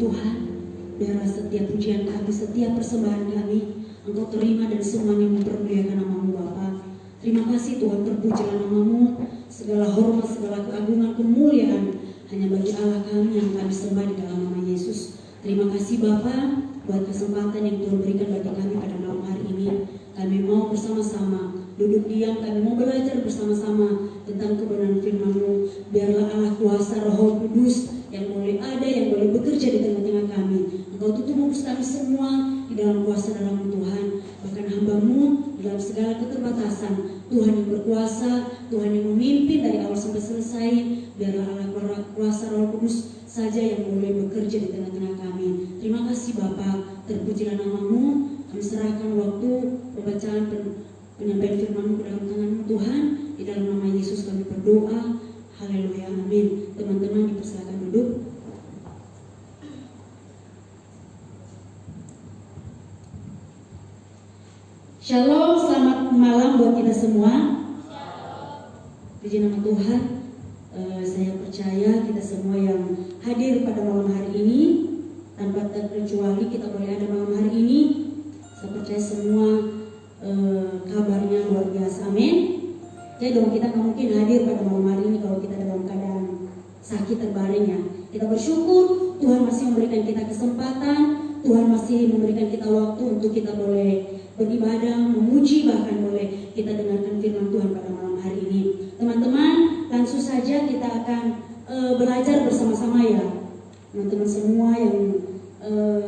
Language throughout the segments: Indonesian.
Tuhan, biarlah setiap pujian kami, setiap persembahan kami Engkau terima dan semuanya mempermuliakan nama-Mu Bapa. Terima kasih Tuhan, terpujilah nama-Mu, segala hormat, segala keagungan, kemuliaan hanya bagi Allah kami yang kami sembah di dalam nama Yesus. Terima kasih Bapa buat kesempatan yang Tuhan berikan bagi kami pada malam hari ini. Kami mau bersama-sama duduk diam, kami mau belajar bersama-sama tentang kebenaran firman-Mu. Biarlah Allah kuasa Roh Kudus yang boleh ada, yang boleh bekerja di tengah-tengah kami. Engkau tutup muka kami semua di dalam kuasa dalam Tuhan. Bahkan hamba-Mu dalam segala keterbatasan, Tuhan yang berkuasa, Tuhan yang memimpin dari awal sampai selesai. Biarlah Allah kuasa Roh Kudus saja yang boleh bekerja di tengah-tengah kami. Terima kasih Bapa, terpujilah nama-Mu. Kami serahkan waktu pembacaan penyampaian firman-Mu ke dalam tangan-Mu Tuhan. Di dalam nama Yesus kami berdoa. Haleluya, amin. Teman-teman dipersilakan duduk. Shalom, selamat malam buat kita semua. Puji nama Tuhan. Saya percaya kita semua yang hadir pada malam hari ini, tanpa terkecuali kita boleh ada malam hari ini. Saya percaya semua kabarnya luar biasa, amin. Jadi dong kita nggak mungkin hadir pada malam hari ini kalau kita dalam keadaan sakit terbaring ya. Kita bersyukur Tuhan masih memberikan kita kesempatan, Tuhan masih memberikan kita waktu untuk kita boleh beribadah, memuji, bahkan boleh kita dengarkan firman Tuhan pada malam hari ini. Teman-teman, langsung saja kita akan belajar bersama-sama ya. Teman-teman semua yang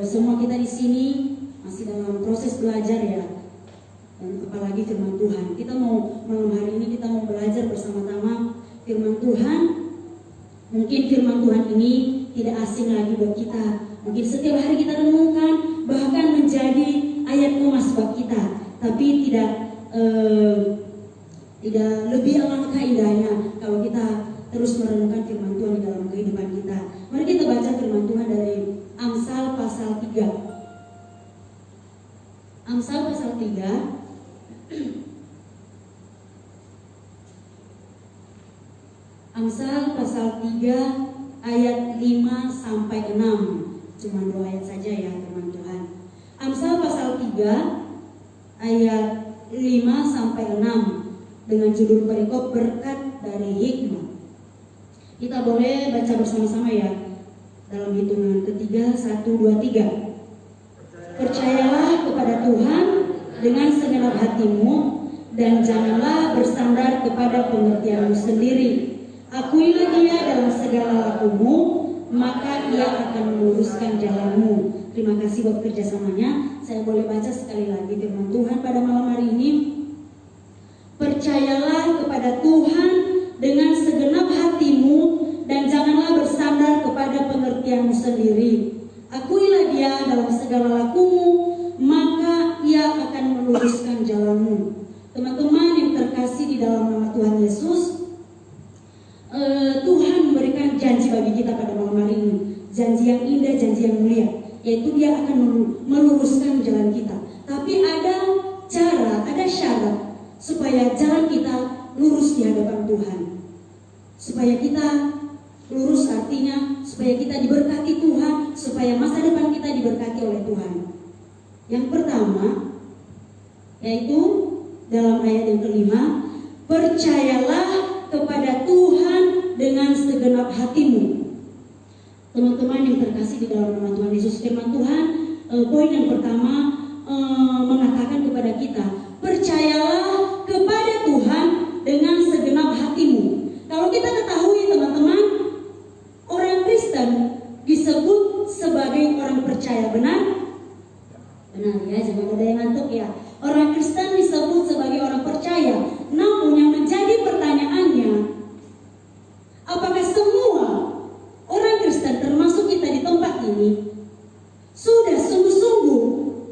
semua kita di sini masih dalam proses belajar ya. Dan apalagi firman Tuhan. Kita mau malam hari ini kita mau belajar bersama-sama firman Tuhan. Mungkin firman Tuhan ini tidak asing lagi buat kita. Mungkin setiap hari kita renungkan, bahkan menjadi ayat emas buat kita. Tapi tidak lebih alangkah indahnya kalau kita terus merenungkan firman Tuhan di dalam kehidupan kita. Mari kita baca firman Tuhan dari Amsal pasal 3. Amsal pasal 3. Amsal pasal 3 ayat 5 sampai 6. Cuma 2 ayat saja ya firman Tuhan. Amsal pasal 3 ayat 5 sampai 6 dengan judul perikop berkat dari hikmah. Kita boleh baca bersama-sama ya. Dalam hitungan ketiga, 1, 2, 3. Percayalah kepada Tuhan dengan segenap hatimu dan janganlah bersandar kepada pengertianmu sendiri. Akuilah Dia dalam segala lakumu, maka Ia akan meluruskan jalanmu. Terima kasih buat kerjasamanya. Saya boleh baca sekali lagi firman Tuhan pada malam hari ini. Percayalah kepada Tuhan dengan segenap hatimu dan janganlah bersandar kepada pengertianmu sendiri. Akuilah Dia dalam segala lakumu, maka Ia akan meluruskan jalanmu. Teman-teman yang terkasih di dalam nama Tuhan Yesus, Tuhan memberikan janji bagi kita pada malam hari ini. Janji yang indah, janji yang mulia, yaitu Dia akan meluruskan jalan kita. Tapi ada cara, ada syarat supaya jalan kita lurus di hadapan Tuhan. Supaya kita lurus artinya supaya kita diberkati Tuhan, supaya masa depan kita diberkati oleh Tuhan. Yang pertama yaitu dalam ayat yang kelima, percayalah kepada Tuhan dengan segenap hatimu. Teman-teman yang terkasih di dalam nama Tuhan Yesus, firman Tuhan poin yang pertama mengatakan kepada kita, percayalah kepada Tuhan dengan segenap hatimu. Kalau kita ketahui teman-teman, orang Kristen disebut sebagai orang percaya, benar? Benar ya, jangan ada yang ngantuk ya. Orang Kristen disebut sebagai orang percaya. Namun yang menjadi pertanyaannya, apakah semua orang Kristen termasuk kita di tempat ini sudah sungguh-sungguh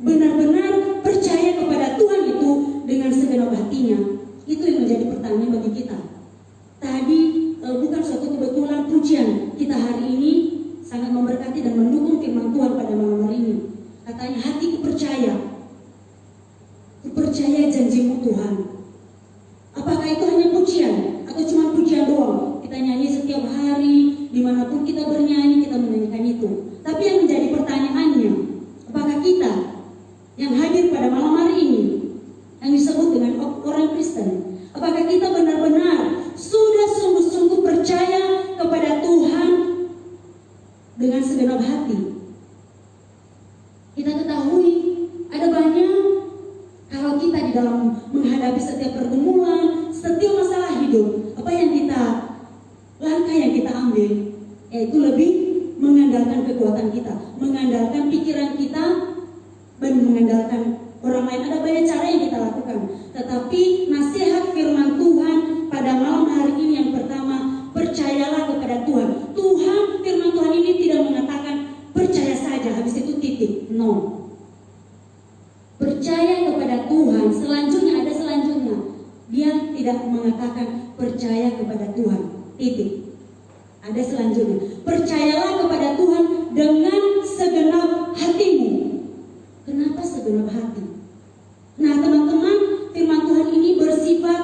benar-benar percaya kepada Tuhan itu dengan segenap hidup, apa yang kita langkah yang kita ambil, yaitu lebih mengandalkan kekuatan kita, mengandalkan pikiran kita, dan mengandalkan orang lain. Ada banyak cara yang kita lakukan, tetapi nasihat firman Tuhan pada malam hari ini yang pertama, percayalah kepada Tuhan. Tuhan, firman Tuhan ini tidak mengatakan percaya saja, habis itu titik. No. Percaya kepada Tuhan, selanjutnya ada selanjutnya. Dia tidak mengatakan percaya kepada Tuhan, titik. Ada selanjutnya. Percayalah kepada Tuhan dengan segenap hatimu. Kenapa segenap hati? Nah teman-teman, firman Tuhan ini bersifat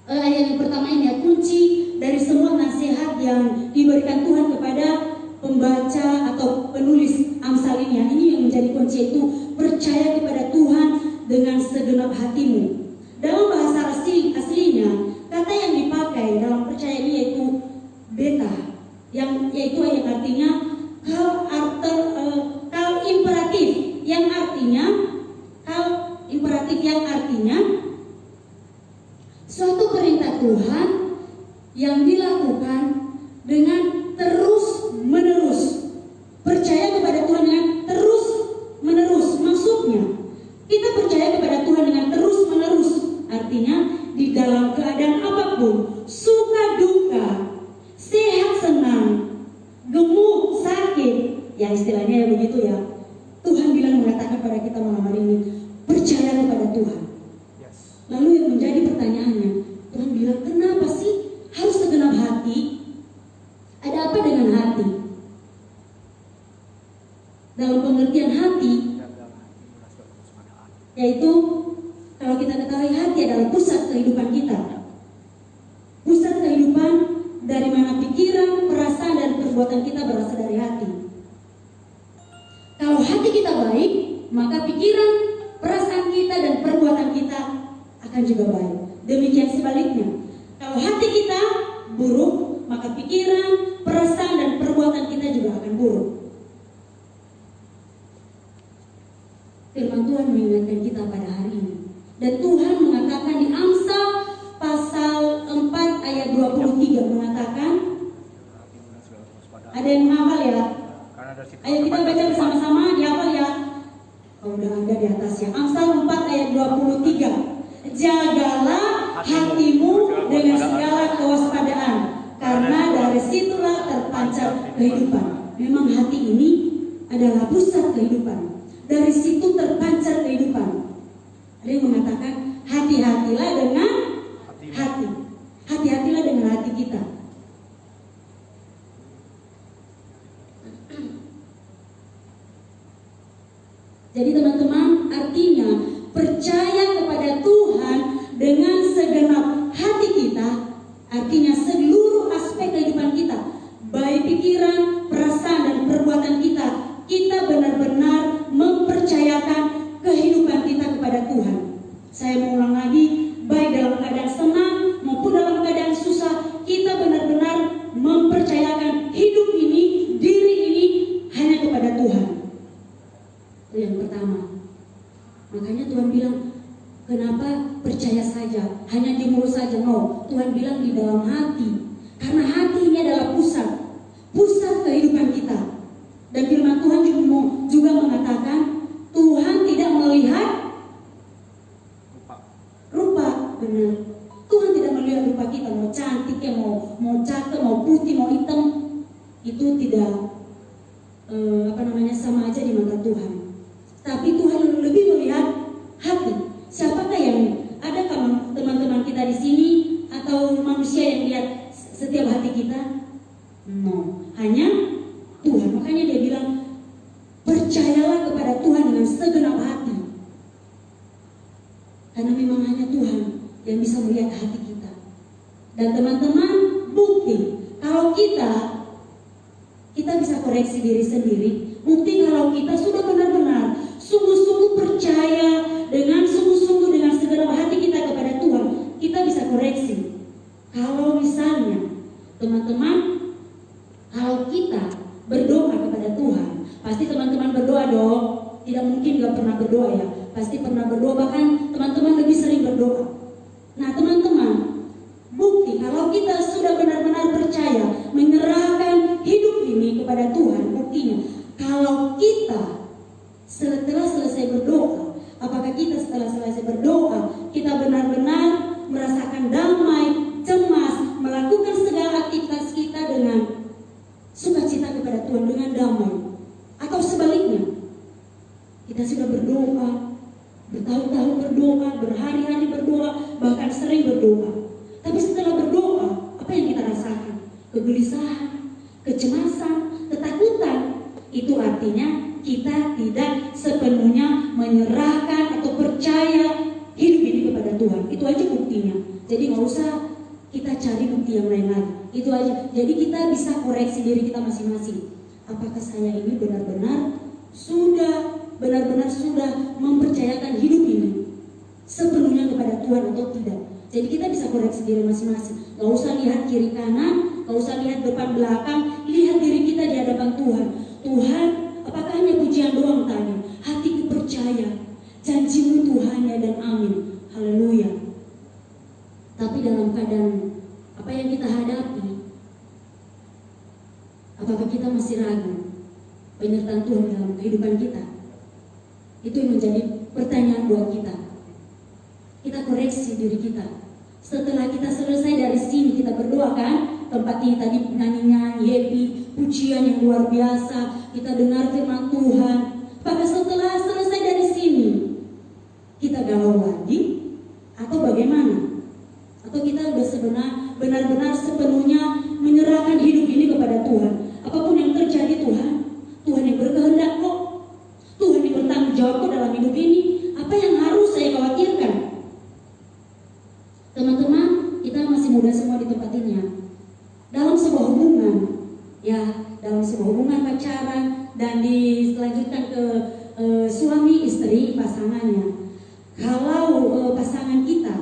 ayat yang pertama ini ya, kunci dari semua nasihat yang diberikan Tuhan kepada pembaca atau penulis Amsal ini ya. Ini yang menjadi kunci, itu percaya kepada Tuhan dengan segenap hatimu. Dalam bahasa aslinya, kata yang dipakai dalam percaya ini yaitu beta, yaitu yang artinya kal imperatif, yang artinya suatu perintah Tuhan yang dilakukan dengan terus menerus. Percaya kepada Tuhan dengan terus menerus, maksudnya kita percaya kepada Tuhan dengan terus menerus, artinya di dalam keadaan apapun, suka duka, sehat senang, gemuk sakit, ya istilahnya ya begitu ya. Tuhan bilang, mengatakan pada kita malam hari ini, percaya kepada Tuhan. Lalu yang menjadi pertanyaannya, Tuhan bilang, kenapa sih harus segenap hati? Ada apa dengan hati? Dalam pengertian hati, yaitu kalau kita ketahui hati adalah pusat kehidupan kita. Pusat kehidupan dari mana pikiran, perasaan, dan perbuatan kita berasal dari hati. Kalau hati kita baik, maka pikiran, perasaan kita, dan perbuatan kita akan juga baik. Demikian sebaliknya, kalau hati kita buruk, maka pikiran, perasaan, dan perbuatan kita juga akan buruk. Firman Tuhan mengingatkan kita pada hari ini. Dan Tuhan mengatakan di Amsal pasal 4 ayat 23 mengatakan, ada yang menghafal ya? Ayo kita baca bersama-sama, dihafal ya? Oh, udah ada di atas ya. Amsal 4 ayat 23. Jagalah hatimu dengan segala kewaspadaan, karena dari situlah terpancar kehidupan. Memang hati ini adalah pusat kehidupan. Dari situ terpancar kehidupan. Ada yang mengatakan hati-hatilah dengan hati. Hati-hatilah dengan hati kita. Jadi teman-teman, artinya percaya kepada Tuhan dengan segenap hati kita, artinya seluruh aspek kehidupan kita, baik pikiran, perasaan, dan perbuatan kita, kita benar-benar mempercayakan kehidupan kita kepada Tuhan. Saya mengulang lagi, baik dalam keadaan senang maupun dalam keadaan susah, kita benar-benar mempercayakan hidup ini, diri ini hanya kepada Tuhan. Itu yang pertama. Makanya Tuhan bilang, kenapa percaya saja, hanya di mulut saja? No, Tuhan bilang di dalam hati. Karena hati ini adalah pusat kehidupan kita. Dan firman Tuhan juga mengatakan, Tuhan tidak melihat rupa. Benar. Tuhan tidak melihat rupa kita, mau cantik ya, mau cakep, mau putih, mau hitam, itu tidak sama aja di mata Tuhan. Tapi Tuhan lebih melihat hati. Siapakah yang ada teman-teman kita di sini atau manusia yang lihat setiap hati kita? No, hanya Tuhan. Makanya dia bilang, percayalah kepada Tuhan dengan segenap hati. Karena memang hanya Tuhan yang bisa melihat hati kita. Dan teman-teman, bukti kalau kita bisa koreksi diri sendiri. Bukti kalau kita sudah benar-benar sungguh-sungguh percaya dengan segenap hati kita kepada Tuhan, kita bisa koreksi. Kalau misalnya teman-teman, kalau kita berdoa kepada Tuhan, pasti teman-teman berdoa dong. Tidak mungkin gak pernah berdoa ya. Pasti pernah berdoa, bahkan teman-teman lebih sering berdoa. Nah teman-teman, bukti kalau kita sudah benar-benar percaya menyerahkan hidup ini kepada Tuhan, buktinya kalau kita setelah selesai berdoa, apakah kita setelah selesai berdoa kita benar-benar merasakan damai, cemas, melakukan segala aktivitas kita dengan sukacita kepada Tuhan, dengan damai, atau sebaliknya kita sudah berdoa bertahun-tahun, berdoa berhari-hari, berdoa bahkan sering berdoa, tapi setelah berdoa apa yang kita rasakan? Kegelisahan, kecemasan, ketakutan. Itu artinya kita tidak sepenuhnya menyerahkan atau percaya hidup ini kepada Tuhan. Itu aja buktinya. Jadi nggak usah kita cari bukti yang lain lagi. Itu aja. Jadi kita bisa koreksi diri kita masing-masing. Apakah saya ini benar-benar sudah mempercayakan hidup ini sepenuhnya kepada Tuhan atau tidak? Jadi kita bisa koreksi diri masing-masing. Gak usah lihat kiri kanan, gak usah lihat depan belakang, lihat diri kita di hadapan Tuhan. Tuhan, apakah hanya pujian doang tanya? Hatiku percaya, janjimu Tuhan ya dan amin. Haleluya. Tapi dalam keadaan apa yang kita hadapi, apakah kita masih ragu penyertaan Tuhan dalam kehidupan kita? Itu yang menjadi pertanyaan buat kita. Kita koreksi diri kita. Setelah kita selesai dari sini, kita berdoa kan? Tempat ini tadi nyanyi-nyanyi, happy, pujian yang luar biasa. Kita dengar firman Tuhan. Pada setelah selesai dari sini, kita galau lagi? Atau bagaimana? Atau kita sudah benar-benar sepenuhnya menyerahkan hidup ini kepada Tuhan? Apapun yang terjadi Tuhan yang berkehendak kok. Tuhan yang bertanggung jawab kok dalam hidup ini. Apa yang harus saya khawatirkan? Teman-teman, kita masih muda semua di tempat ini ya. Dalam sebuah hubungan, dalam sebuah hubungan pacaran dan dilanjutkan ke suami istri pasangannya. Kalau pasangan kita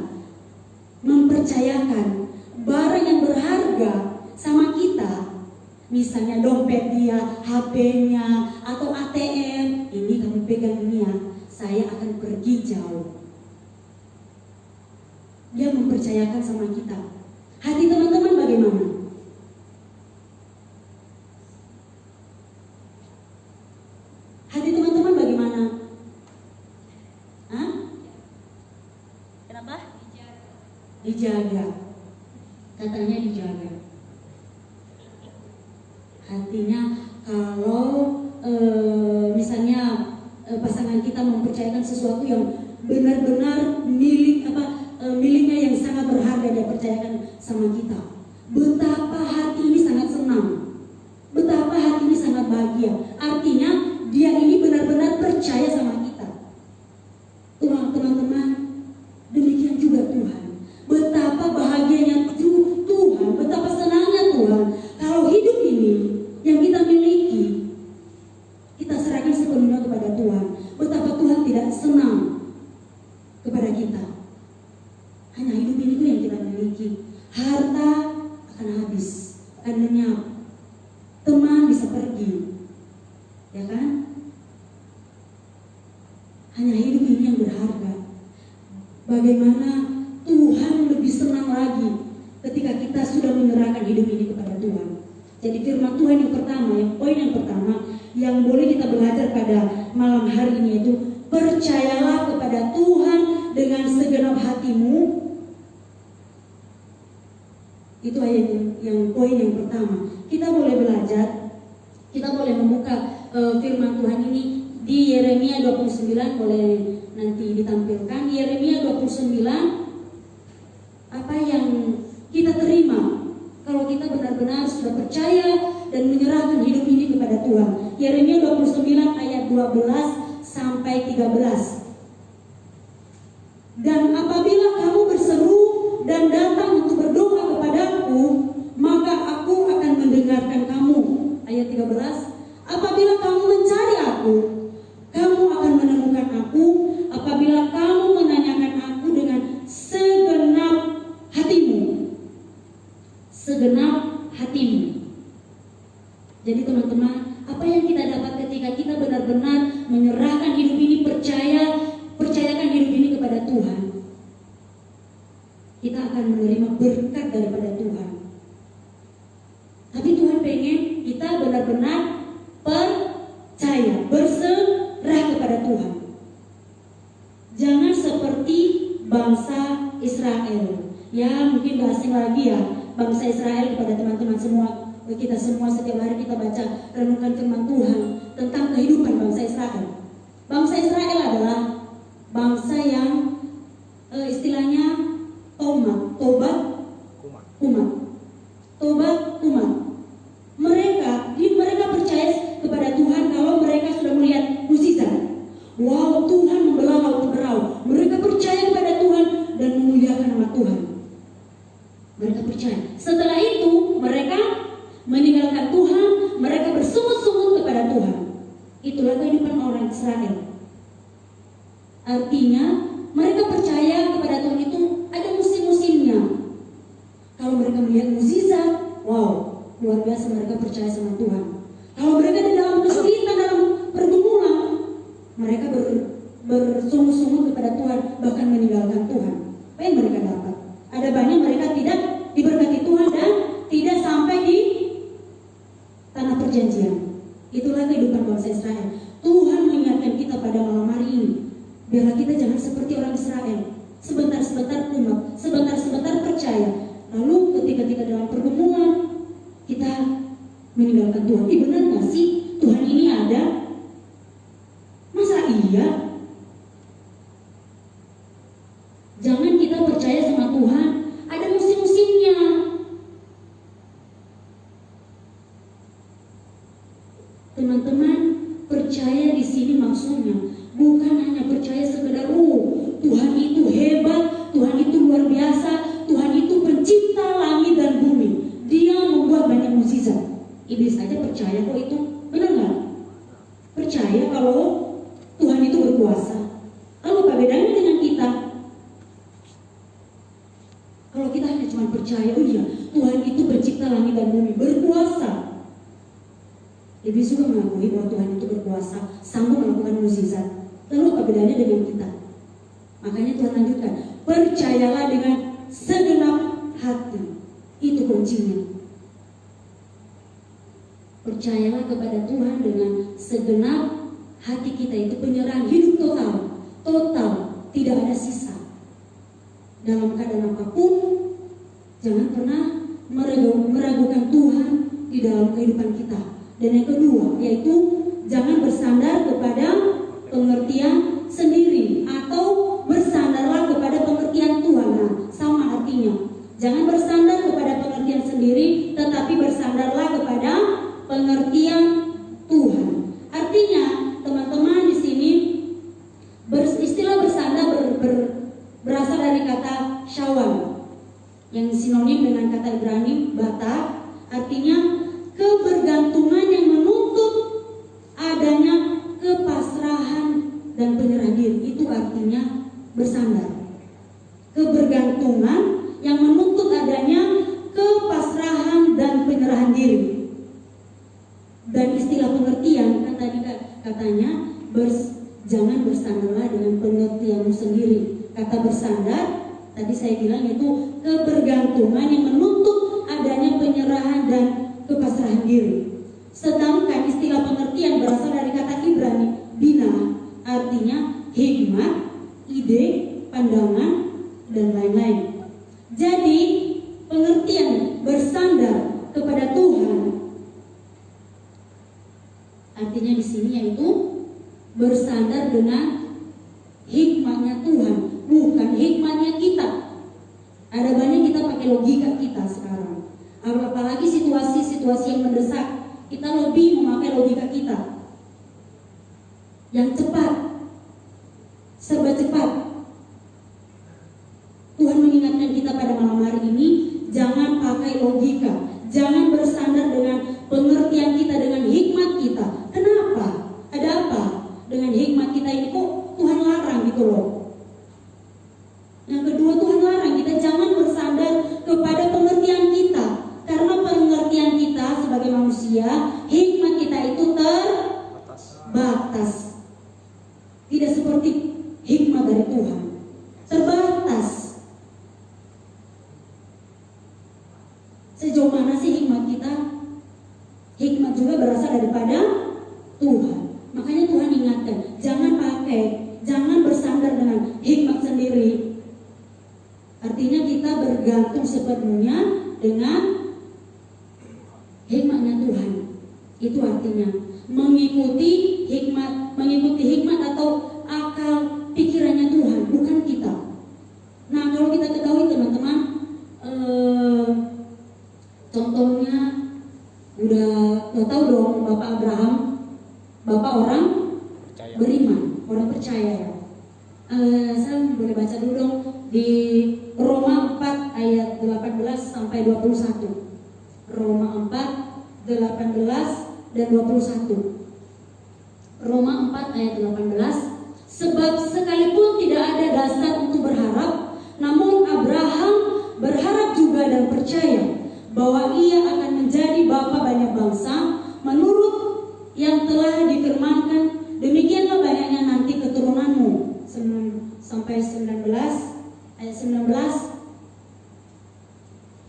mempercayakan barang yang berharga sama kita, misalnya dompet dia, HP-nya, atau ATM, ini kamu pegang ini ya, saya akan pergi jauh. Dia mempercayakan sama kita. Hati teman-teman bagaimana? Hati teman-teman bagaimana? Hah? Kenapa? Dijaga. Katanya dijaga. Hatinya kalau misalnya pasangan kita mempercayakan sesuatu yang benar-benar miliknya yang sangat berharga, dia percayakan sama kita. Betapa hati ini sangat senang, betapa hati ini sangat bahagia. Artinya dia ini benar-benar percaya sama kita. Teman-teman, demikian juga Tuhan. Betapa bahagianya Tuhan, betapa senangnya Tuhan kalau hidup ini yang kita miliki kita serahkan sepenuhnya kepada Tuhan. Betapa Tuhan tidak senang kepada kita. Hanya hidup ini itu yang kita miliki. Harta akan habis, akan lenyap. Teman bisa pergi, ya kan? Hanya hidup ini yang berharga. Bagaimana Tuhan lebih senang lagi ketika kita sudah menyerahkan hidup ini kepada Tuhan. Jadi firman Tuhan yang pertama, poin yang pertama yang boleh kita belajar pada malam hari ini itu, percayalah kepada Tuhan dengan segenap hatimu. Itu ayat yang poin yang pertama. Kita boleh belajar, kita boleh membuka firman Tuhan ini di Yeremia 29, boleh nanti ditampilkan. Yeremia 29, apa yang kita terima kalau kita benar-benar sudah percaya dan menyerahkan hidup ini kepada Tuhan. Yeremia 29 ayat 12 sampai 13. Dan apabila kamu berseru dan datang untuk berdoa kepadaku, maka aku akan mendengarkan kamu. Ayat 13. Apabila kamu mencari aku, kamu akan menemukan aku. Apabila kamu menanyakan aku dengan segenap hatimu. Segenap hatimu. Jadi teman-teman, apa yang kita dapat ketika kita benar-benar menyerahkan hidup ini, percayakan hidup ini kepada Tuhan. kita akan menerima berkat daripada Tuhan. Tapi Tuhan pengen kita benar-benar percaya, berserah kepada Tuhan. Jangan seperti bangsa Israel. Ya, mungkin gak asing lagi ya bangsa Israel kepada teman-teman semua. Kita semua setiap hari kita baca renungkan firman Tuhan tentang kehidupan bangsa Israel. Bangsa Israel adalah bangsa yang istilahnya tobat, kumat. Mereka percaya kepada Tuhan kalau mereka sudah melihat mukjizat. Wow, Tuhan membelah laut berau. Mereka percaya kepada Tuhan dan memuliakan nama Tuhan. Mereka percaya. Setelah itu mereka meninggalkan Tuhan, mereka bersungut-sungut kepada Tuhan. Itulah kehidupan orang Israel. Artinya mereka percaya kepada Tuhan itu ada musim-musimnya. Kalau mereka melihat mukjizat, wow, luar biasa mereka percaya sama Tuhan. Kalau mereka di dalam kesulitan, dalam pergumulan, mereka bersungut-sungut kepada Tuhan, bahkan meninggalkan Tuhan. Apa yang mereka dapat? Ada banyak mereka tidak diberkati Tuhan dan tidak sampai di tanah perjanjian. Itulah kehidupan bangsa Israel. Tuhan mengingatkan kita pada malam hari ini, biarlah kita jangan seperti orang Israel, sebentar-sebentar kumat, sebentar-sebentar percaya, lalu ketika kita dalam pergumulan kita meninggalkan Tuhan. Benar nggak sih Tuhan ini ada? Masa iya? Jangan kita percaya sama Tuhan, ada musim-musimnya. Teman-teman, percaya di sini maksudnya bukan hanya percaya sekedar Tuhan itu hebat, Tuhan itu luar biasa, Tuhan itu pencipta langit dan bumi. Dia membuat banyak mukjizat. Iblis saja percaya kok itu, benar nggak? Percaya kalau Tuhan itu berkuasa. Lalu apa bedanya dengan kita? Kalau kita hanya cuma percaya, oh iya, Tuhan itu pencipta langit dan bumi, berkuasa. Iblis juga mengakui bahwa Tuhan itu berkuasa, sanggup melakukan mukjizat. Lalu apa bedanya dengan kita? Makanya Tuhan lanjutkan, percayalah dengan segenap hati. Itu kuncinya. Percayalah kepada Tuhan dengan segenap hati kita, itu penyerahan hidup total, tidak ada sisa. Dalam keadaan apapun, jangan pernah meragukan Tuhan di dalam kehidupan kita. Dan yang kedua, yaitu jangan bersandar kepada pengertian sendiri atau bersandarlah kepada pengertian Tuhan. Nah, sama artinya. Jangan bersandar kepada pengertian sendiri, tetapi bersandarlah kepada pengertian Tuhan. Artinya, teman-teman di sini istilah bersandar berasal dari kata syawal, yang sinonim dengan kata Ibrani bata, artinya kebergantungan yang menuntut adanya kepasrahan dan penyerahan diri. Itu artinya bersandar. Kebergantungan yang menuntut adanya kepasrahan dan penyerahan diri. Dan istilah pengertian kan tadi katanya jangan bersandarlah dengan pengertianmu sendiri. Kata bersandar tadi saya bilang itu kebergantungan yang menuntut adanya penyerahan dan kepasrahan diri. Sedangkan istilah pengertian berasal dari kata Ibrani bina, artinya hikmat, ide, pandangan, dan lain-lain. Jadi pengertian bersandar kepada Tuhan artinya di sini yaitu bersandar dengan hikmatnya Tuhan, bukan hikmatnya kita. Ada banyak kita pakai logika kita sekarang. Apalagi situasi-situasi yang mendesak, kita lebih memakai logika kita yang cepat, serba cepat. Tuhan mengingatkan kita pada malam hari ini, jangan pakai logika, jangan bersandar dengan pengertian kita, dengan hikmat kita. Kenapa? Ada apa dengan hikmat kita ini? Kok Tuhan larang gitu loh? Yang kedua, Tuhan larang kita jangan bersandar kepada pengertian kita, karena pengertian kita sebagai manusia, hikmat kita itu terbatas. Sejauh mana sih hikmat kita? Hikmat juga berasal daripada Tuhan. Makanya Tuhan ingatkan, jangan bersandar dengan hikmat sendiri. Artinya kita bergantung sepenuhnya dengan hikmatnya Tuhan. Itu artinya mengikuti hikmat atau akal pikirannya Tuhan, bukan kita. Nah, kalau kita ketahui teman-teman, contohnya udah tahu dong Bapak Abraham, Bapak orang beriman, orang percaya ya. Saya boleh baca dulu dong di Roma 4 ayat 18 sampai 21. Roma 4 18 dan 21. Roma 4 ayat 18. Sebab sekalipun tidak ada dasar untuk berharap, namun Abraham berharap juga dan percaya bahwa ia akan menjadi bapa banyak bangsa menurut yang telah difirmankan, demikianlah banyaknya nanti keturunanmu. Sampai 19 ayat 19.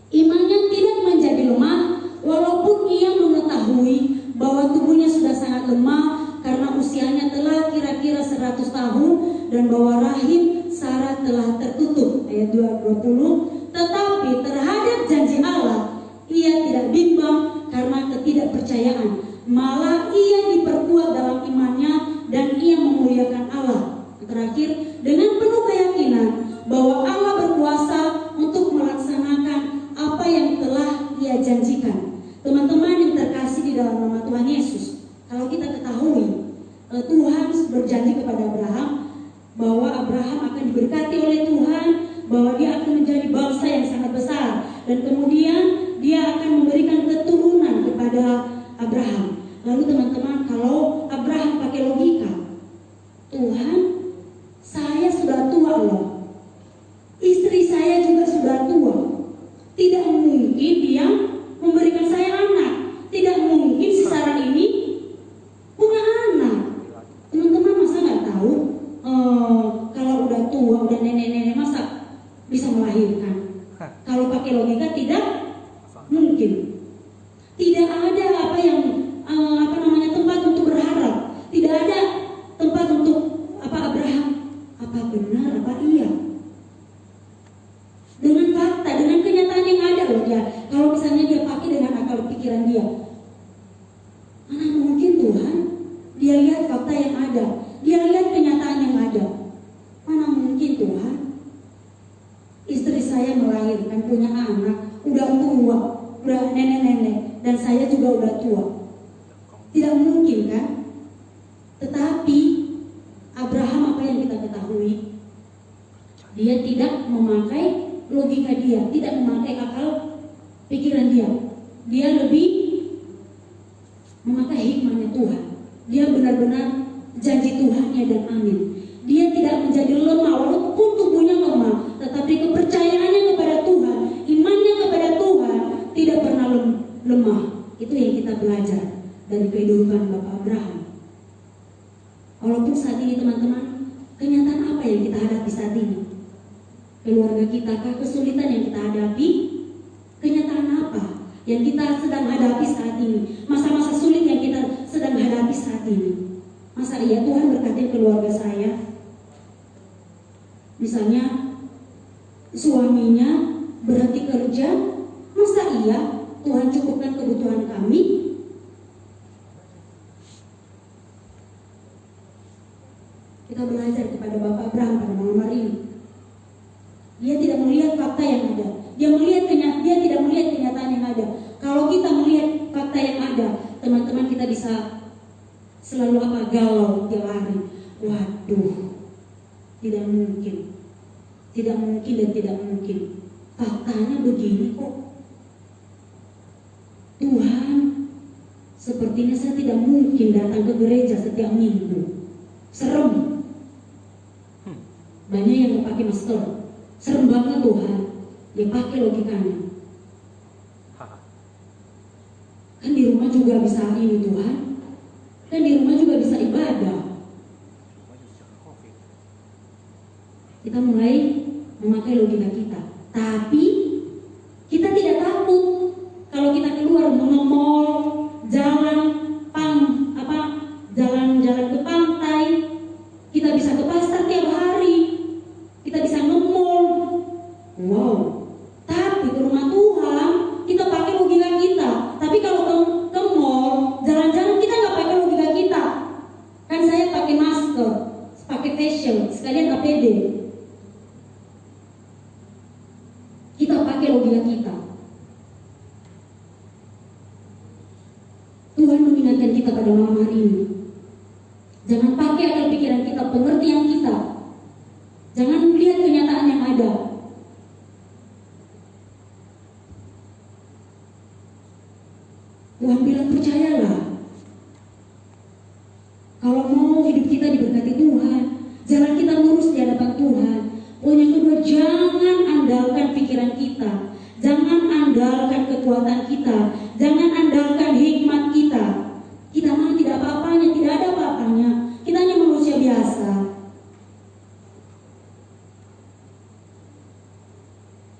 Imannya tidak menjadi lemah walaupun ia mengetahui bahwa tubuhnya sudah sangat lemah karena usianya telah kira-kira 100 tahun dan bahwa rahim Sarah telah tertutup. Ayat 20. Tetapi terhadap janji Allah ia tidak bimbang karena ketidakpercayaan, malah ia diperkuat dalam imannya dan ia memuliakan Allah. Terakhir, dengan penuh keyakinan bahwa Allah berkuasa untuk melaksanakan apa yang telah ia janjikan. Teman-teman yang terkasih di dalam nama Tuhan Yesus, kalau kita ketahui Tuhan berjanji kepada Abraham bahwa Abraham akan diberkati oleh Tuhan, bahwa dia akan menjadi bangsa yang sangat besar, dan kemudian dia akan memberikan keturunan kepada Abraham. Lalu teman-teman, kalau Abraham pakai logika, Tuhan, saya sudah tua loh, istri saya juga sudah tua, tidak mungkin dia memberikan saya anak, tidak mungkin si Sarah ini punya anak. Teman-teman masa nggak tahu kalau udah tua, udah nenek-nenek masa bisa melahirkan? Kalau pakai logika tidak mungkin. Tidak ada tempat untuk berharap, tidak ada tempat untuk Abraham, apa benar, apa iya? Dengan fakta, dengan kenyataan yang ada loh dia. Kalau misalnya dia pakai dengan akal pikiran dia, mana mungkin Tuhan? Dia lihat fakta yang ada, dia lihat kenyataan yang ada. Mana mungkin Tuhan? Istri saya melahirkan, punya anak, udah tua, udah nenek-nenek, dan saya juga udah tua. Tidak mungkin kan? Tetapi Abraham, apa yang kita ketahui, dia tidak memakai logika dia, tidak memakai akal pikiran dia. Dia lebih memakai hikmahnya Tuhan. Dia benar-benar janji Tuhannya dan amin. Dia tidak menjadi lemah walaupun tubuhnya lemah, tetapi kepercayaannya kepada Tuhan, imannya kepada Tuhan tidak pernah lemah. Itu yang kita belajar dari kehidupan Bapak Abraham. Walaupun saat ini teman-teman, kenyataan apa yang kita hadapi saat ini? Keluarga kita kah? Kesulitan yang kita hadapi? Kenyataan apa yang kita sedang hadapi saat ini? Masa-masa sulit yang kita sedang hadapi saat ini? Masa iya Tuhan berkati keluarga saya? Misalnya suaminya berhenti kerja, masa iya Tuhan cukupkan kebutuhan kami? Kita belajar kepada Bapak Abraham pada malam hari ini. Dia tidak melihat fakta yang ada. Dia tidak melihat kenyataan yang ada. Kalau kita melihat fakta yang ada, teman-teman, kita bisa selalu galau tiap hari. Waduh, tidak mungkin dan tidak mungkin. Faktanya begini kok. Tuhan, sepertinya saya tidak mungkin datang ke gereja setiap minggu. Serem. Banyak yang mau pakai masker. Serem banget Tuhan. Dia pakai logikanya. Kan di rumah juga bisa ini Tuhan. Kan di rumah juga bisa ibadah. Kita mulai memakai logika kita. Tapi kita tidak takut logika kita. Tuhan mengingatkan kita pada malam hari ini. Jangan pakai akal pikiran kita, pengertian kita. Jangan melihat kenyataan yang ada. Tuhan bilang percayalah. Kalau mau hidup kita diberkati Tuhan, jalan kita lurus di hadapan Tuhan. Poin yang kedua, jangan andalkan pikiran kita. Jangan andalkan kekuatan kita. Jangan andalkan hikmat kita. Kita mah tidak apa-apanya, tidak ada apa-apanya. Kita hanya manusia biasa.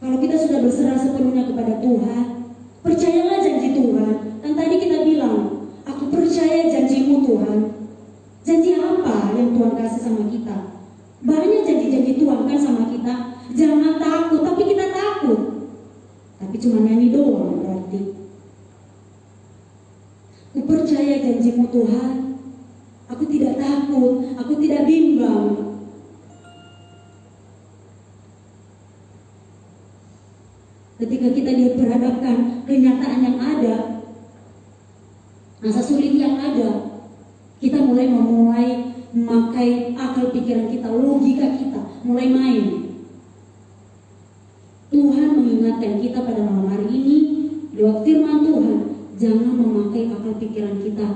Kalau kita sudah berserah sepenuhnya kepada Tuhan, percayalah janji Tuhan. Dan tadi kita bilang, aku percaya janjimu Tuhan. Janji apa yang Tuhan kasih sama kita? Banyak janji-janji Tuhan kan sama kita. Jangan takut, tapi kita takut. Tapi cuma nyanyi doang berarti. Aku percaya janjimu Tuhan. Aku tidak takut, aku tidak bimbang. Ketika kita diperhadapkan kenyataan yang ada, masa sulit yang ada, kita mulai memakai akal pikiran kita, logika kita, mulai main. Tuhan mengingatkan kita pada malam hari ini lewat firman Tuhan, jangan memakai akal pikiran kita.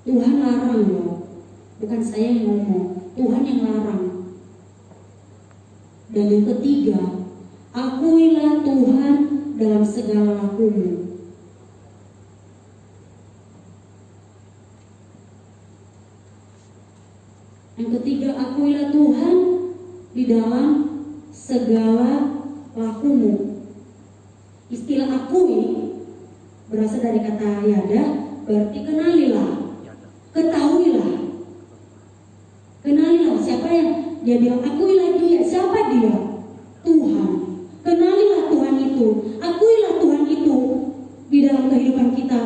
Tuhan larang loh, bukan saya yang ngomong, Tuhan yang larang. Dan yang ketiga, akuilah Tuhan dalam segala lakumu. Yang ketiga, akuilah Tuhan di dalam segala lakumu. Istilah akui berasal dari kata yada, berarti kenalilah, ketahuilah. Kenalilah siapa yang dia bilang, akuilah dia, siapa dia? Tuhan. Kenalilah Tuhan itu, akuilah Tuhan itu di dalam kehidupan kita.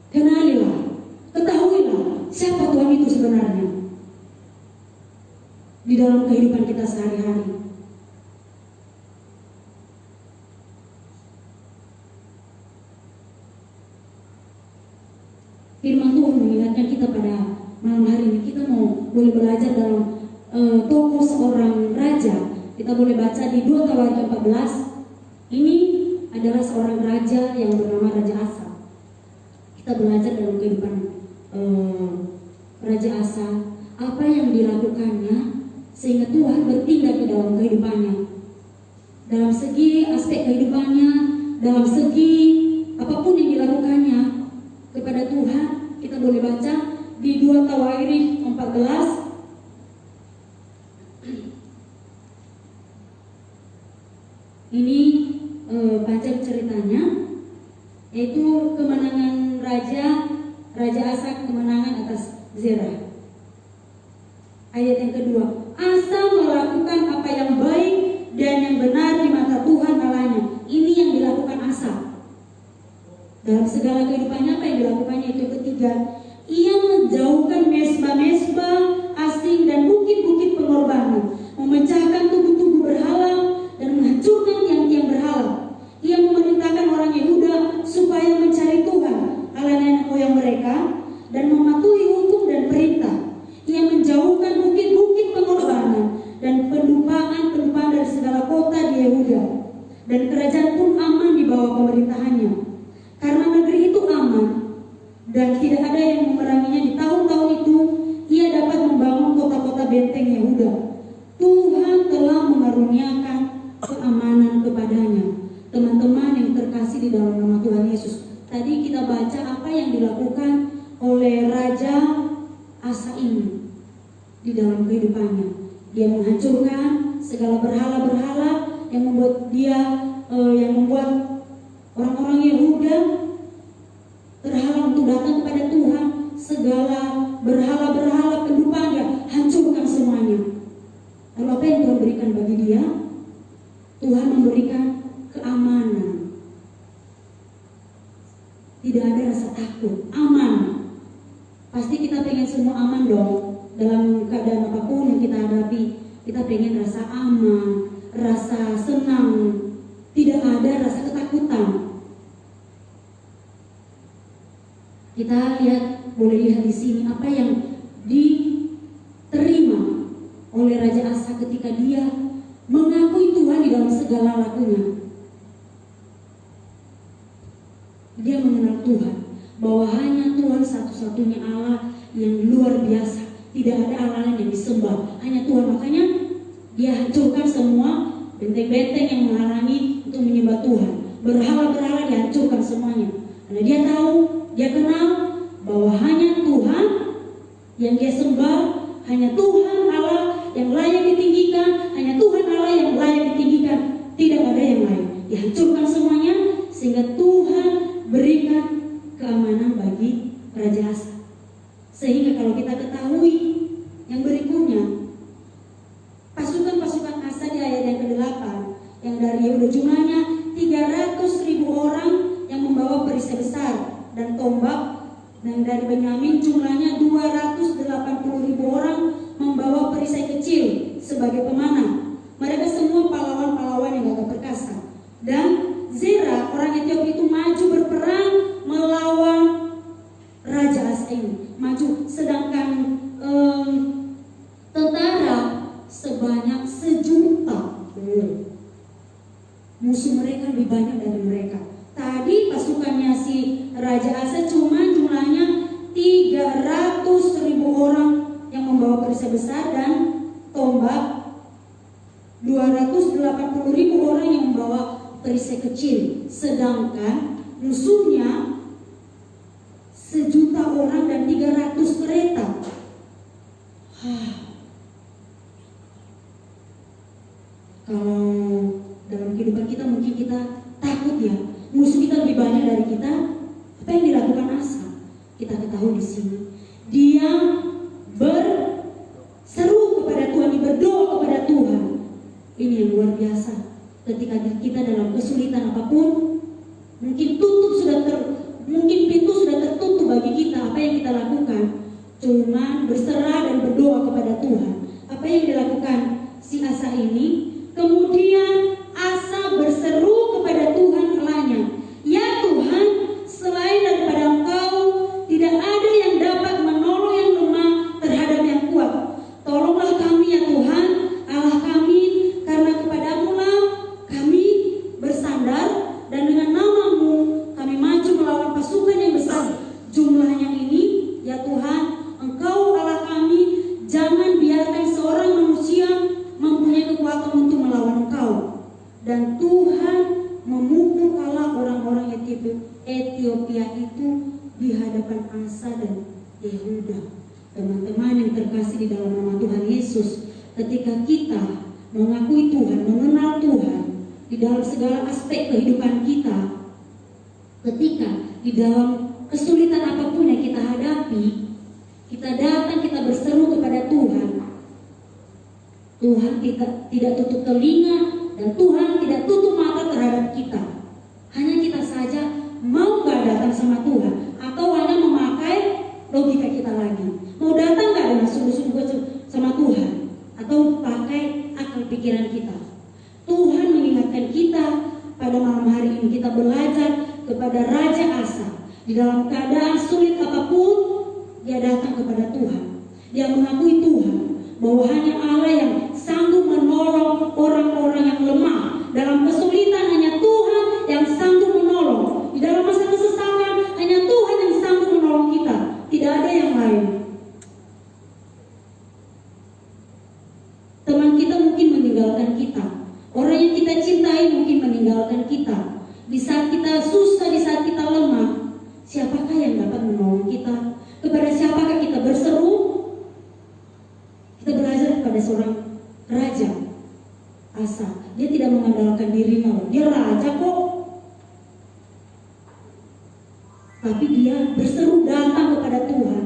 Kenalilah, ketahuilah siapa Tuhan itu sebenarnya di dalam kehidupan kita sehari-hari. Firman Tuhan mengingatkan kita pada malam hari ini. Kita boleh belajar dalam tokoh seorang raja. Kita boleh baca di 2 Tawarikh 14. Ini adalah seorang raja yang bernama Raja Asa. Kita belajar dalam kehidupan Raja Asa, apa yang dilakukannya sehingga Tuhan bertindak di dalam kehidupannya. Dalam segi aspek kehidupannya, dalam segi apapun yang dilakukannya kepada Tuhan, kita boleh baca di 2 Tawarikh 14. Ini panjang ceritanya, yaitu kemenangan Raja Asa, kemenangan atas Zerah. Ayat yang kedua, Asa melakukan apa yang baik dan yang benar di mata Tuhan Allahnya. Ini yang dilakukan Asa. Dalam segala kehidupannya, apa yang dilakukannya itu ketiga, ia menjauhkan mesbah-mesbah asing dan bukit-bukit pengorbanan, memecahkan tubuh-tubuh berhala dan menghancurkan tiang-tiang berhala. Ia memerintahkan orang Yehuda supaya mencari Tuhan Allah nenek moyang mereka dan mematuhi hukum dan perintah. Ia menjauhkan bukit-bukit pengorbanan dan pendupaan dari segala kota di Yehuda, dan kerajaan pun aman di bawah pemerintahannya. Karena negeri itu aman dan tidak ada yang memeranginya di tahun-tahun itu, ia dapat membangun kota-kota benteng Yehuda. Tuhan telah mengaruniakan keamanan kepadanya. Teman-teman yang terkasih di dalam nama Tuhan Yesus, tadi kita baca apa yang dilakukan oleh Raja Asa ini di dalam kehidupannya. Dia menghancurkan segala berhala-berhala yang membuat orang-orang Yehuda terhalang untuk datang kepada Tuhan. Segala berhala-berhala pendupaan dia hancurkan semuanya. Lalu apa yang Tuhan berikan bagi dia? Tuhan memberikan keamanan. Tidak ada rasa takut, aman. Pasti kita pengen semua aman dong. Dalam keadaan apapun yang kita hadapi, kita pengen rasa aman, rasa senang, tidak ada rasa ketakutan. Kita boleh lihat di sini apa yang diterima oleh Raja Asa ketika dia mengakui Tuhan di dalam segala lakunya. Dia mengenal Tuhan, bahwa hanya Tuhan satu-satunya Allah yang luar biasa. Tidak ada Allah lain yang disembah, hanya Tuhan. Makanya dia hancurkan semua benteng-benteng yang menghalangi untuk menyembah Tuhan. Berhala-berhala dihancurkan semuanya. Karena dia tahu, dia kenal bahwa hanya Tuhan yang dia sembah, hanya Tuhan Allah yang layak ditinggikan, hanya Tuhan Allah yang layak ditinggikan. Tidak ada yang lain. Dihancurkan semuanya sehingga Tuhan berikan keamanan bagi Raja Asa. Sehingga kalau kita ketahui yang berikutnya, pasukan-pasukan Asa di ayat yang ke-8, yang dari Yehuda jumlahnya 300.000 orang yang membawa perisai besar dan tombak, dan dari Benyamin jumlahnya 280.000 orang membawa perisai kecil sebagai pemanah. Mereka semua pahlawan-pahlawan yang gagah perkasa. Dan Zera orang Ethiopia itu maju berperang melawan Raja Asa ini, maju. Sedangkan tentara sebanyak 1.000.000. Musuh mereka lebih banyak dari mereka. Tadi pasukannya si Raja Asa cuma jumlahnya 300.000 orang yang membawa perisai besar dan tombak, 280.000 orang yang membawa perisai kecil. Sedangkan musuhnya 1.000.000 orang dan 300 kereta. Kalau dalam kehidupan kita mungkin kita takut ya, musuh kita lebih banyak dari kita. Apa yang dilakukan Asa? Kita ketahui di sini. Dia berseru kepada Tuhan, dia berdoa kepada Tuhan. Ini yang luar biasa. Ketika kita dalam kesulitan apapun, mungkin pintu sudah tertutup bagi kita. Apa yang kita lakukan? Cuman berserah dan berdoa kepada Tuhan. Apa yang dilakukan si Asa ini? Kemudian Asa berseru kepada Tuhan Allahnya, "Ya Tuhan, selain daripada Engkau tidak ada yang dapat menolong yang lemah terhadap yang kuat. Tolonglah kami ya Tuhan, Allah kami, karena kepadamu-lah kami bersandar, dan dengan nama-Mu kami maju melawan pasukan yang besar jumlahnya ini. Ya Tuhan, Engkau Allah kami, jangan biarkan seorang manusia mempunyai kekuatan untuk melawan Engkau." Dan Tuhan memukul kalah orang-orang Ethiopia itu di hadapan Asa dan Yehuda. Teman-teman yang terkasih di dalam nama Tuhan Yesus, ketika kita mengakui Tuhan, mengenal Tuhan di dalam segala aspek kehidupan kita, ketika di dalam kesulitan apapun yang kita hadapi, kita datang, kita berseru kepada Tuhan. Tuhan tidak tutup telinga dan Tuhan tidak tutup mata terhadap kita. Hanya kita saja mau gak datang sama Tuhan, atau hanya memakai logika kita lagi. Mau datang gak dengan sungguh-sungguh sama Tuhan, atau pakai akal pikiran kita. Tuhan mengingatkan kita pada malam hari ini. Kita belajar kepada Raja Asa. Di dalam keadaan sulit apapun, dia datang kepada Tuhan. Dia mengakui Tuhan bahwa hanya Allah yang sanggup menolong orang-orang yang lemah. Dalam kesulitan hanya Tuhan yang sanggup menolong. Di dalam masa kesesakan hanya Tuhan yang sanggup menolong kita. Tidak ada yang lain. Teman kita mungkin meninggalkan kita. Orang yang kita cintai mungkin meninggalkan kita. Di saat kita susah, di saat kita lemah, siapakah yang dapat menolong kita? Kepada siapakah kita berseru? Kita belajar kepada seorang raja Asa. Dia tidak mengandalkan dirinya, dia raja kok. Tapi dia berseru datang kepada Tuhan,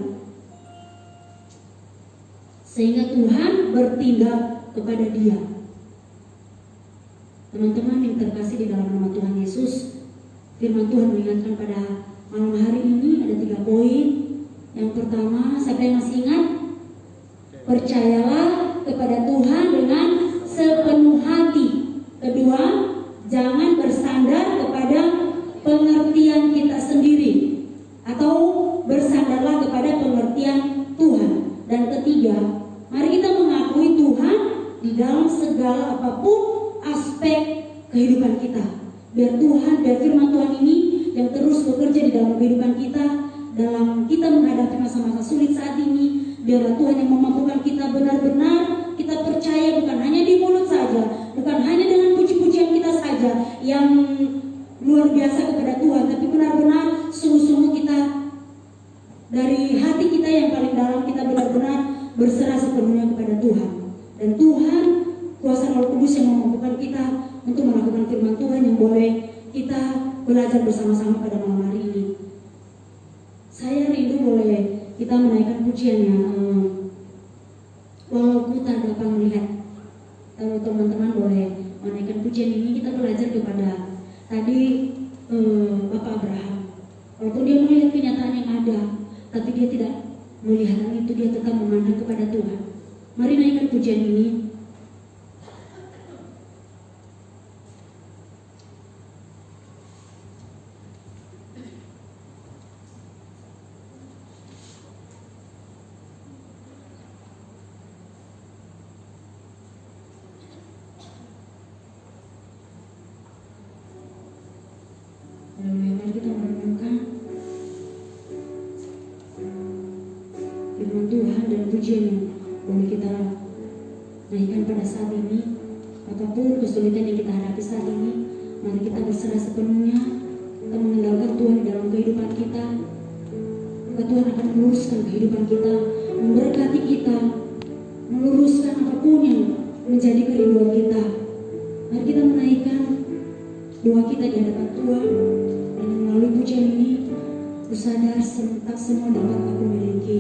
sehingga Tuhan bertindak kepada dia. Teman-teman yang terkasih di dalam nama Tuhan Yesus, firman Tuhan mengingatkan pada malam hari ini ada 3 poin. Yang pertama, siapa yang masih ingat? Percayalah kepada Tuhan dengan sepenuh hati. Kedua, jangan bersandar kepada pengertian kita sendiri atau bersandarlah kepada pengertian Tuhan. Dan ketiga, mari kita mengakui Tuhan di dalam segala apapun aspek kehidupan kita. Biar Tuhan, biar firman Tuhan ini yang terus bekerja di dalam kehidupan kita, dalam kita menghadapi masa-masa sulit saat ini. Biarlah Tuhan yang memampukan kita benar-benar kita percaya, bukan hanya di mulut saja, bukan hanya dengan puji-pujian kita saja yang luar biasa kepada Tuhan, tapi benar-benar sungguh-sungguh kita dari hati kita yang paling dalam, kita benar-benar berserah sepenuhnya kepada Tuhan. Dan Tuhan, kuasa Roh Kudus yang memampukan kita untuk melakukan firman Tuhan yang boleh kita belajar bersama-sama pada malam hari ini. Saya rindu boleh kita menaikkan pujiannya, walaupun tak dapat melihat. Kalau teman-teman boleh menaikkan pujian ini, kita belajar kepada tadi Bapak Abraham. Walaupun dia melihat kenyataan yang ada, tapi dia tidak melihat itu, dia tetap memandang kepada Tuhan. Mari naikkan pujian ini. Mari kita merenungkan firman Tuhan dan pujian yang boleh kita naikkan pada saat ini. Apapun kesulitan yang kita hadapi saat ini, mari kita berserah sepenuhnya. Kita mengandalkan Tuhan di dalam kehidupan kita. Maka Tuhan akan meluruskan kehidupan kita, memberkati kita, meluruskan apapun yang menjadi kerinduan kita. Mari kita menaikkan doa kita di hadapan Tuhan. Dan melalui pujian ini, ku sadar tak semua dapat aku miliki.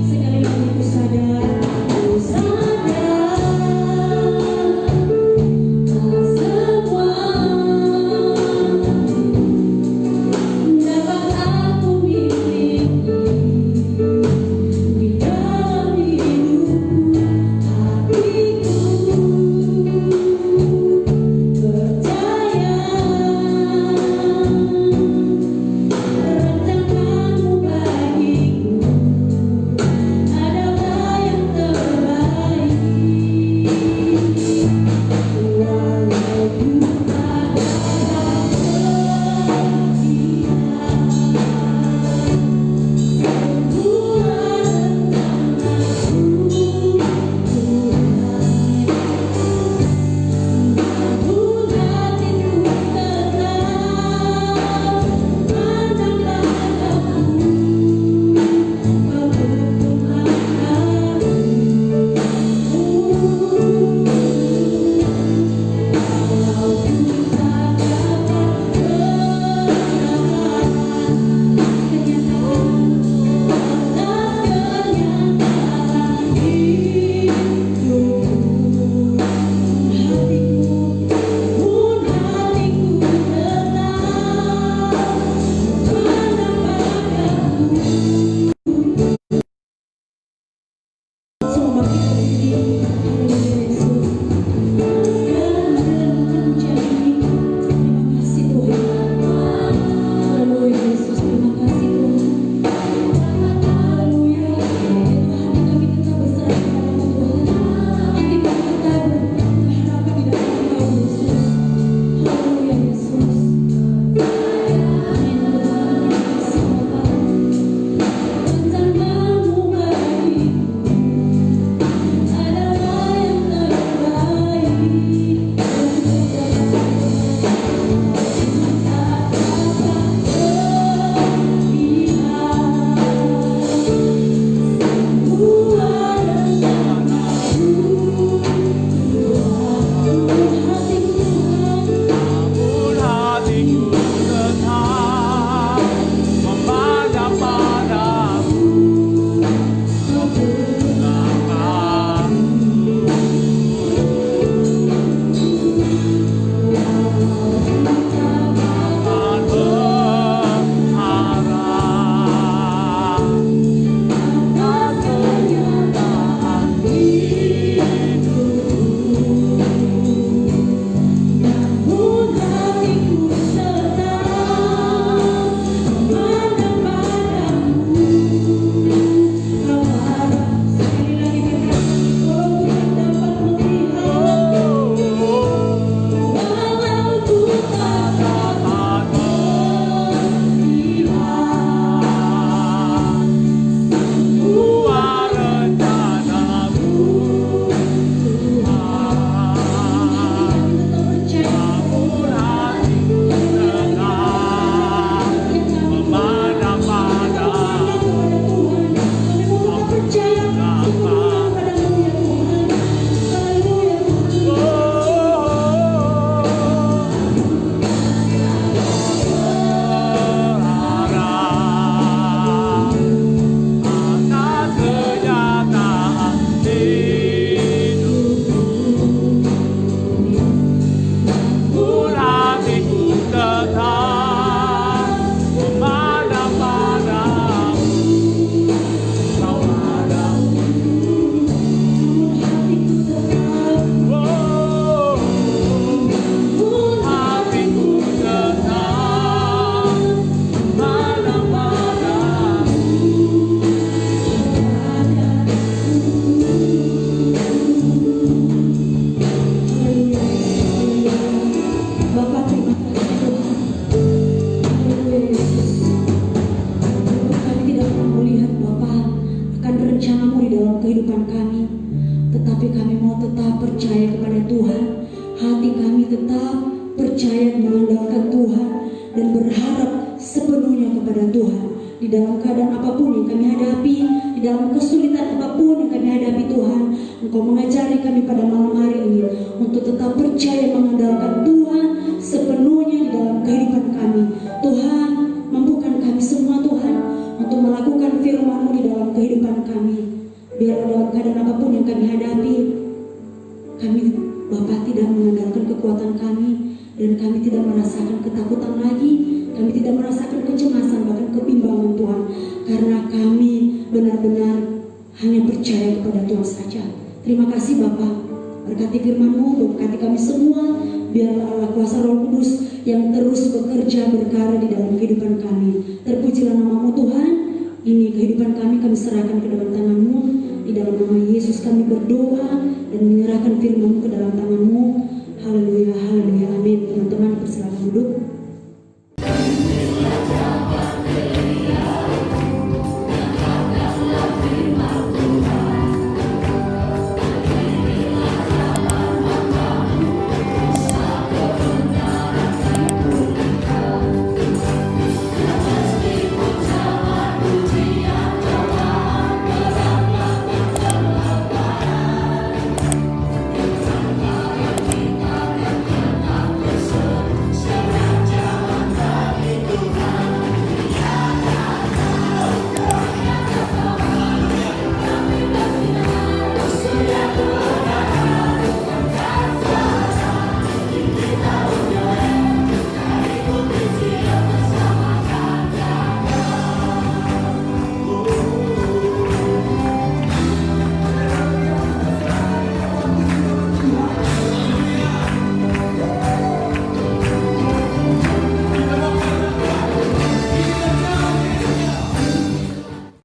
Sekali lagi ku sadar tetapi kami mau tetap percaya kepada Tuhan. Hati kami tetap percaya mengandalkan Tuhan dan berharap sepenuhnya kepada Tuhan. Di dalam keadaan apapun yang kami hadapi, di dalam kesulitan apapun yang kami hadapi Tuhan, Engkau mengajari kami pada malam hari ini untuk tetap percaya mengandalkan Tuhan sepenuhnya di dalam kehidupan kami. Tuhan, mampukan kami semua Tuhan untuk melakukan firman-Mu di dalam kehidupan kami. Biar dalam keadaan apapun yang kami hadapi, kami Bapa tidak mengandalkan kekuatan kami, dan kami tidak merasakan ketakutan lagi, kami tidak merasakan kecemasan bahkan kebimbangan Tuhan, karena kami benar-benar hanya percaya kepada Tuhan saja. Terima kasih Bapa, berkati firman-Mu, berkati kami semua, biarlah Allah kuasa Roh Kudus yang terus bekerja berkarya di dalam kehidupan kami. Terpujilah nama-Mu Tuhan. Ini kehidupan kami serahkan ke dalam tangan-Mu. Di dalam nama Yesus kami berdoa dan menyerahkan firman-Mu ke dalam tangan